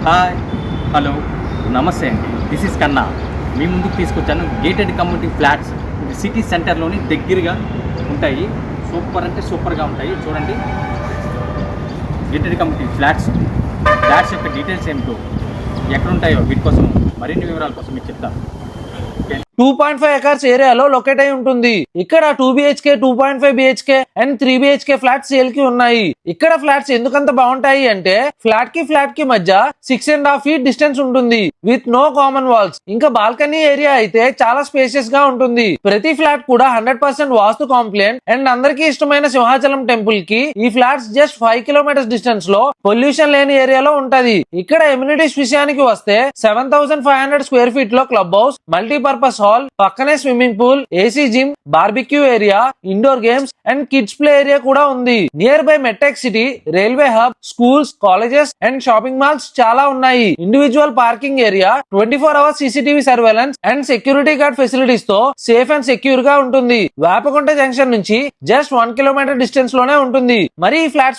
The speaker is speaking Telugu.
హాయ్, హలో, నమస్తే అండి. దిస్ ఇస్ కన్నా. మీ ముందుకు తీసుకొచ్చాను గేటెడ్ కమ్యూనిటీ ఫ్లాట్స్. ఇది సిటీ సెంటర్లోని దగ్గరగా ఉంటాయి. సూపర్ అంటే సూపర్గా ఉంటాయి. చూడండి, గేటెడ్ కమ్యూనిటీ ఫ్లాట్స్ యొక్క డీటెయిల్స్ ఏమిటో, ఎక్కడ ఉంటాయో వీటి కోసం మరిన్ని వివరాల కోసం మీకు చెప్తాను. 2.5 ఎకర్స్ ఏరియాలో లొకేట్ అయి ఉంటుంది. ఇక్కడ 2 BHK 2.5 BHK and 3 BHK flats sale కి ఉన్నాయి. ఇక్కడ ఫ్లాట్స్ ఎందుకంత బాగుంటాయి అంటే ఫ్లాట్ కి మధ్య 6.5 feet డిస్టెన్స్ ఉంటుంది విత్ నో కామన్ వాల్స్. ఇంకా బాల్కనీ ఏరియా అయితే చాలా స్పేషియస్ గా ఉంటుంది. ప్రతి ఫ్లాట్ కూడా 100% వాస్తు కాంప్లైంట్ అండ్ అందరికీ ఇష్టమైన సింహాచలం టెంపుల్ కి ఈ ఫ్లాట్స్ జస్ట్ 5 kilometers డిస్టెన్స్ లో పొల్యూషన్ లేని ఏరియాలో ఉంటది. ఇక్కడ ఎమ్యూనిటీస్ విషయానికి వస్తే 7,500 square feet లో క్లబ్ హౌస్, మల్టీపర్పస్ హాల్, పక్కనే swimming pool, AC gym, barbecue area, indoor games and kids play area కూడా ఉంది. నియర్ బై మెట్టెక్ city, railway hub, schools, colleges and shopping malls చాలా ఉన్నాయి. Individual parking area, 24 hours CCTV surveillance and security guard facilities తో సేఫ్ అండ్ సెక్యూర్ గా ఉంటుంది. వేపకుంట జంక్షన్ నుంచి జస్ట్ 1 kilometer డిస్టెన్స్ లోనే ఉంటుంది. మరి ఈ ఫ్లాట్స్